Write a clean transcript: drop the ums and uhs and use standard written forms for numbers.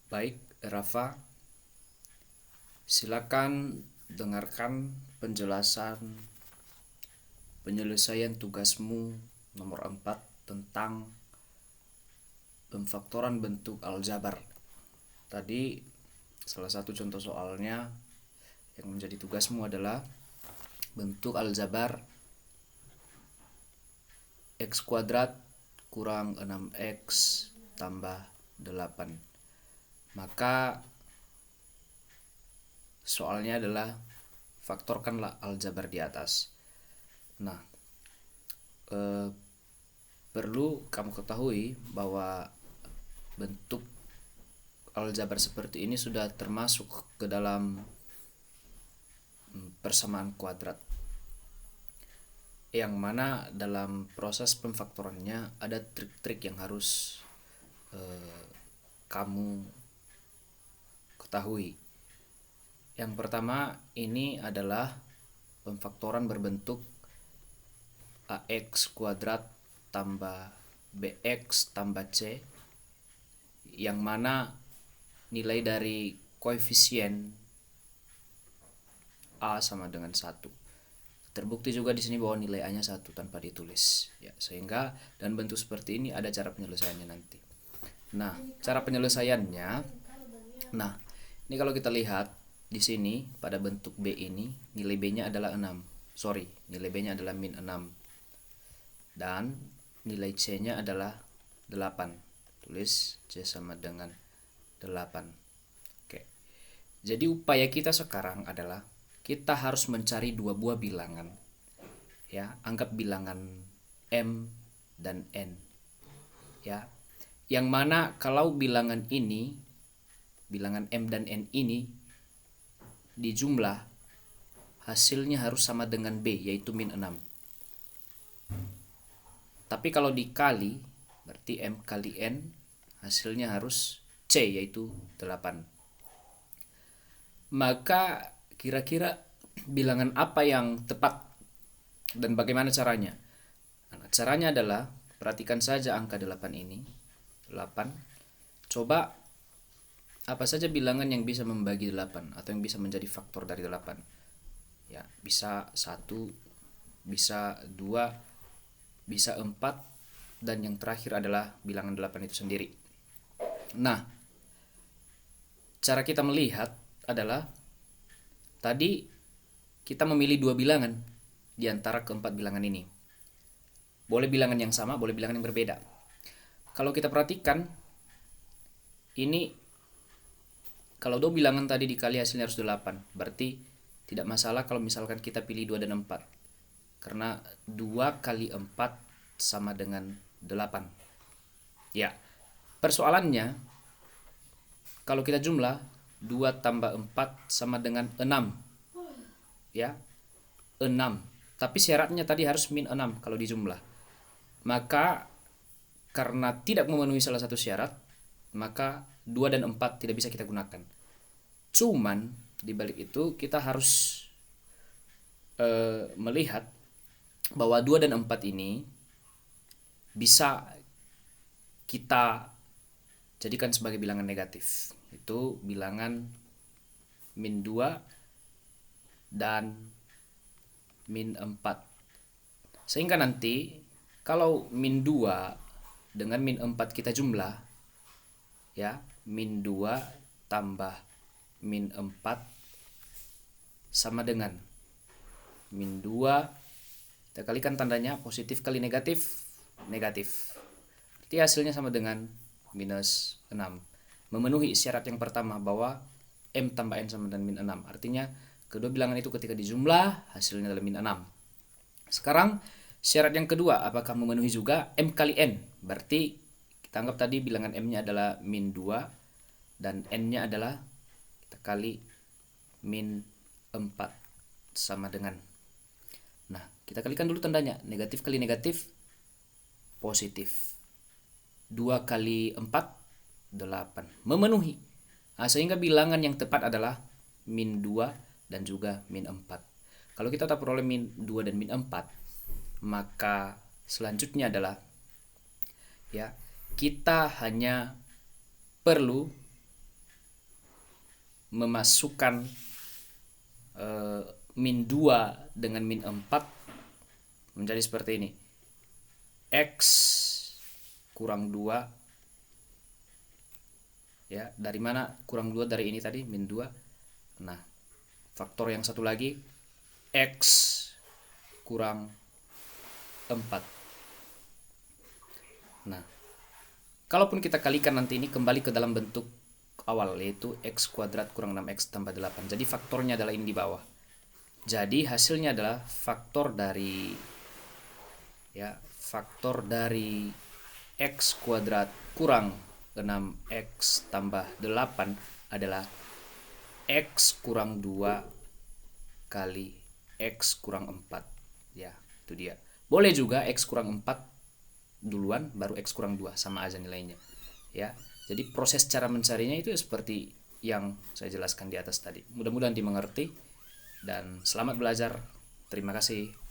Baik, Rafa, silakan dengarkan penjelasan penyelesaian tugasmu nomor 4 tentang pemfaktoran bentuk aljabar. Tadi salah satu contoh soalnya yang menjadi tugasmu adalah bentuk aljabar x kuadrat kurang 6x tambah 8. Maka soalnya adalah faktorkanlah aljabar di atas. Nah, perlu kamu ketahui bahwa bentuk aljabar seperti ini sudah termasuk ke dalam persamaan kuadrat, yang mana dalam proses pemfaktorannya ada trik-trik yang harus kamu ketahui. Yang pertama ini adalah pemfaktoran berbentuk ax kuadrat tambah bx tambah c, yang mana nilai dari koefisien a sama dengan 1. Terbukti juga di sini bahwa nilai a-nya 1 tanpa ditulis. Ya, sehingga dan bentuk seperti ini ada cara penyelesaiannya nanti. Nah, cara penyelesaiannya, ini kalau kita lihat di sini pada bentuk B ini nilai B-nya adalah 6. Nilai B-nya adalah min 6. Dan nilai C-nya adalah 8. Tulis C sama dengan 8. Oke. Jadi upaya kita sekarang adalah kita harus mencari dua buah bilangan. Ya, anggap bilangan M dan N. Ya. Yang mana kalau bilangan ini, bilangan M dan N ini dijumlah, hasilnya harus sama dengan B, yaitu min 6. Tapi kalau dikali, berarti M kali N, hasilnya harus C, yaitu 8. Maka kira-kira bilangan apa yang tepat dan bagaimana caranya? Nah, caranya adalah, perhatikan saja angka 8 ini. 8. Coba apa saja bilangan yang bisa membagi 8 atau yang bisa menjadi faktor dari 8. Ya, bisa 1, bisa 2, bisa 4, dan yang terakhir adalah bilangan 8 itu sendiri. Nah, cara kita melihat adalah tadi kita memilih dua bilangan di antara keempat bilangan ini. Boleh bilangan yang sama, boleh bilangan yang berbeda. Kalau kita perhatikan, ini kalau dua bilangan tadi dikali hasilnya harus 8. Berarti tidak masalah kalau misalkan kita pilih 2 dan 4. Karena 2 kali 4 sama dengan 8. Ya, persoalannya kalau kita jumlah 2 tambah 4 sama dengan 6. Ya, 6. Tapi syaratnya tadi harus min 6 kalau dijumlah. Maka karena tidak memenuhi salah satu syarat, maka 2 dan 4 tidak bisa kita gunakan. Cuman di balik itu kita harus melihat bahwa 2 dan 4 ini bisa kita jadikan sebagai bilangan negatif. Itu bilangan min 2 dan min 4. Sehingga nanti kalau min 2 dengan min 4 kita jumlah, ya, min 2 tambah min 4 sama dengan min 2, kita kalikan tandanya, positif kali negatif, negatif. Berarti hasilnya sama dengan minus 6. Memenuhi syarat yang pertama bahwa M tambah N sama dengan min 6. Artinya kedua bilangan itu ketika dijumlah hasilnya adalah min 6. Sekarang syarat yang kedua, apakah memenuhi juga M kali N? Berarti kita anggap tadi bilangan M-nya adalah min 2 dan N-nya adalah kita kali min 4 sama dengan. Nah, kita kalikan dulu tandanya. Negatif kali negatif, positif. 2 kali 4, 8. Memenuhi. Nah, sehingga bilangan yang tepat adalah min 2 dan juga min 4. Kalau kita tak peroleh min 2 dan min 4, maka selanjutnya adalah, ya, kita hanya perlu memasukkan min 2 dengan min 4 menjadi seperti ini. X kurang 2, ya, dari mana kurang 2? Dari ini tadi, min 2. Nah, faktor yang satu lagi, X kurang 4. Nah, kalaupun kita kalikan nanti ini kembali ke dalam bentuk awal, yaitu X kuadrat kurang 6X tambah 8. Jadi faktornya adalah ini di bawah. Jadi hasilnya adalah faktor dari X kuadrat kurang 6X tambah 8 adalah X kurang 2 kali X kurang 4. Ya, itu dia. Boleh juga X kurang 4 duluan baru X kurang 2, sama aja nilainya. Ya, jadi proses cara mencarinya itu seperti yang saya jelaskan di atas tadi. Mudah-mudahan dimengerti dan selamat belajar. Terima kasih.